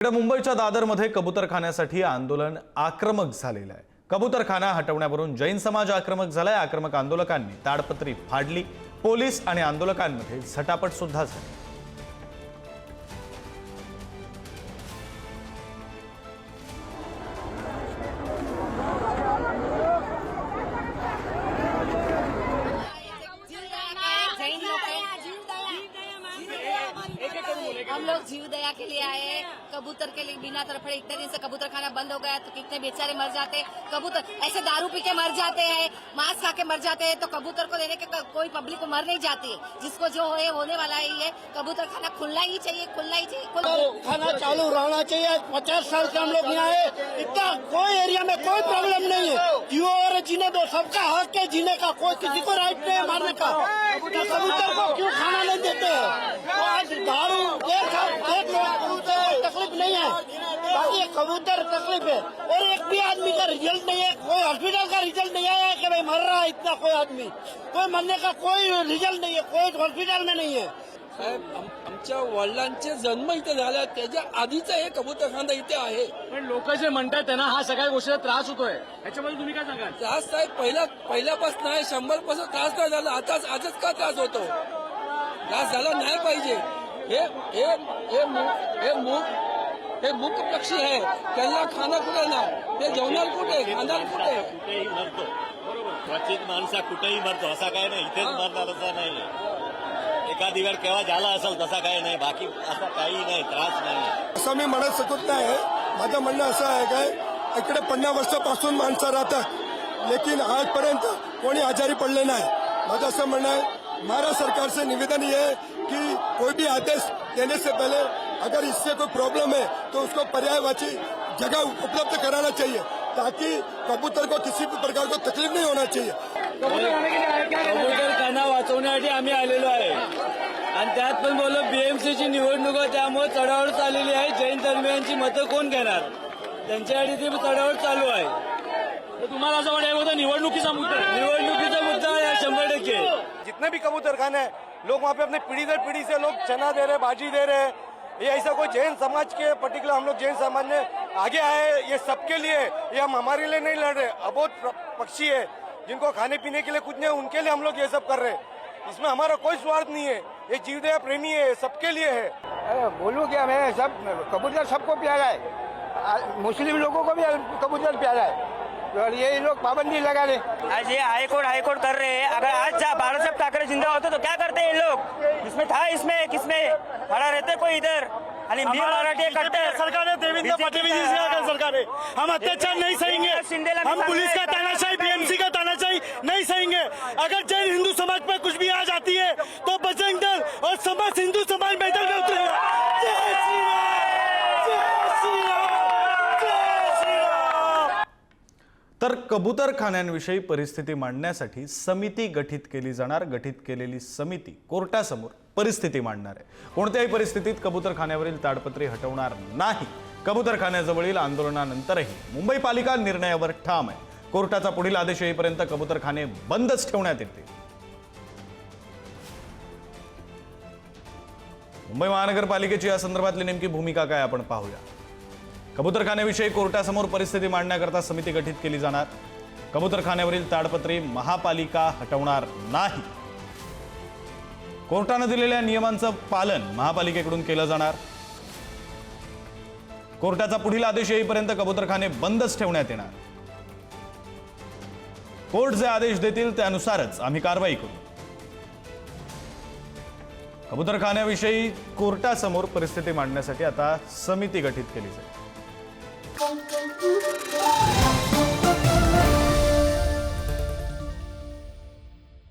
मुंबईच्या दादरमध्ये कबूतरखान्यासाठी आंदोलन आक्रमक झालेलं आहे। कबूतरखाना हटवण्यावरून जैन समाज आक्रमक झालाय। आक्रमक आंदोलकांनी ताडपत्री फाडली। पोलीस आणि आंदोलकांमध्ये झटापट सुद्धा झाली। हम लोग जीव दया के लिए आए, कबूतर के लिए बिना तरफड़े इतने दिन से कबूतर खाना बंद हो गया तो कितने बेचारे मर जाते। कबूतर ऐसे दारू पी के मर जाते हैं, मांस खा के मर जाते हैं, तो कबूतर को देने के कोई पब्लिक को मर नहीं जाती है। जिसको जो है होने वाला है, ये कबूतर खाना खुलना ही चाहिए, खुलना ही चाहिए। खाना चालू रहना चाहिए। 50 साल से हम लोग यहाँ आए, इतना कोई एरिया में कोई प्रॉब्लम नहीं है। जियो और जीने दो, सबका हक है जीने का, कोई किसी को राइट नहीं है मारने का। कबूतर को क्यों खाना नहीं देते हैं? तो आज दारू तकलीफ नहीं है, बाकी कबूतर तकलीफ है। और एक भी आदमी का रिजल्ट नहीं है, कोई हॉस्पिटल का रिजल्ट नहीं आया कि भाई मर रहा है इतना कोई आदमी, कोई मरने का कोई रिजल्ट नहीं है, कोई हॉस्पिटल में नहीं है। साहेब, आमच्या वडिलांचे जन्म इथे झाला, त्याच्या आधीचा हे कबूतरखाना इथे आहे। पण लोक जे म्हणतात ना, हा सगळ्या गोष्टीचा त्रास होतोय, याच्यामध्ये तुम्ही काय सांगाल? त्रास साहेब पहिल्यापासून आहे, 100% त्रास नाही झाला, आजच का त्रास होतो? त्रास झाला नाही पाहिजे। हे मूक पक्षी आहे, त्यांना खाना कुठे ना, ते जेवणार कुठे, खाणार कुठे? कुठेही मरतो, क्वचित माणसा कुठेही मरतो, असा काय नाही, इथेच मरणार असा नाही। एखादी वेळ केव्हा झाला असेल तसा काय नाही, बाकी असा काही नाही, त्रास नाही असं मी म्हणत शकत नाही। माझं म्हणणं असं आहे काय, इकडे 50 वर्षापासून माणसं राहतात, लेकिन आजपर्यंत कोणी आजारी पडले नाही। माझं असं म्हणणं आहे, महाराष्ट्र सरकार से निवेदन ये है कि कोई भी आदेश देने से पहले अगर इससे कोई प्रॉब्लम है तो उसको पर्यायवाची जगह उपलब्ध कराना चाहिए, ताकि कबूतर को किसी भी प्रकार को तकलीफ नहीं होना चाहिए। कबूतरखाना वाचवण्यासाठी आम्ही आलेलो आहे आणि त्यात पण बोललो बीएमसीची निवडणूक आहे, त्यामुळे चढाओढ चाललेली आहे। जैन धर्मियांची मतं कोण घेणार, त्यांच्यासाठी ती चढाओढ चालू आहे। तर तुम्हाला असं वाटतं निवडणुकीचा मुद्दा आहे 100%। जितने भी कबूतर खाने हैं, लोग वहाँ पे अपने पीढ़ी दर पीढ़ी से लोग चना दे रहे, बाजी दे रहे। ये ऐसा कोई जैन समाज के पर्टिकुलर, हम लोग जैन समाज ने आगे आए, ये सबके लिए, ये हम हमारे लिए नहीं लड़ रहे। अबोध पक्षी है जिनको खाने पीने के लिए कुछ नहीं, उनके लिए हम लोग ये सब कर रहे हैं। इसमें हमारा कोई स्वार्थ नहीं है, ये जीवदया प्रेमी है, सबके लिए है। बोलूँ क्या मैं, सब कबूतर सबको प्यारा है, मुस्लिम लोगों को भी कबूतर प्यारा है, और ये लोग पाबंदी लगा रहे। आज ये हाईकोर्ट कर रहे हैं। अगर आज बाला साहब ठाकरे जिंदा होते तो क्या करते हैं ये लोग? इसमें था, इसमें किसमें खड़ा रहते कोई इधर, आणि मी मराठी करते सरकार है, देवेंद्र फडणवीस सरकार है। हम अत्याचार नहीं सहेंगे, हम पुलिस का तानाशाही, बीएमसी का तानाशाही नहीं सहेंगे। अगर जैन हिंदू समाज पर कुछ भी आ जाती है तो बजरंग दल और समस्त हिंदू समाज मैदान में उतरेगा। जय श्री राम, जय श्री राम, जय श्री राम। तर कबूतरखान्यांविषयी परिस्थिती मांडण्यासाठी समिती गठीत केली जाणार। गठीत केलेली समिती कोर्टासमोर परिस्थिती मांडणार आहे। कोणत्याही परिस्थितीत कबूतरखान्यावरील ताडपत्री हटवणार नाही। कबूतरखान्याजवळील आंदोलनानंतरही मुंबई पालिका निर्णयावर ठाम आहे। कोर्टाचा पुढील आदेश येईपर्यंत कबूतरखाने बंदच ठेवण्यात येतील। मुंबई महानगरपालिकेची या संदर्भातली नेमकी भूमिका काय आपण पाहूया। कबूतरखान्याविषयी कोर्टासमोर परिस्थिती मांडण्याकरता समिती गठीत केली जाणार। कबूतरखान्यावरील ताडपत्री महापालिका हटवणार नाही। कोर्टाने दिलेल्या नियमांचं पालन महापालिकेकडून केलं जाणार। कोर्टाचा पुढील आदेश येईपर्यंत कबूतरखाने बंदच ठेवण्यात येणार। कोर्ट जे आदेश देतील त्यानुसारच आम्ही कारवाई करू। कबूतरखान्याविषयी कोर्टासमोर परिस्थिती मांडण्यासाठी आता समिती गठीत केली जाईल।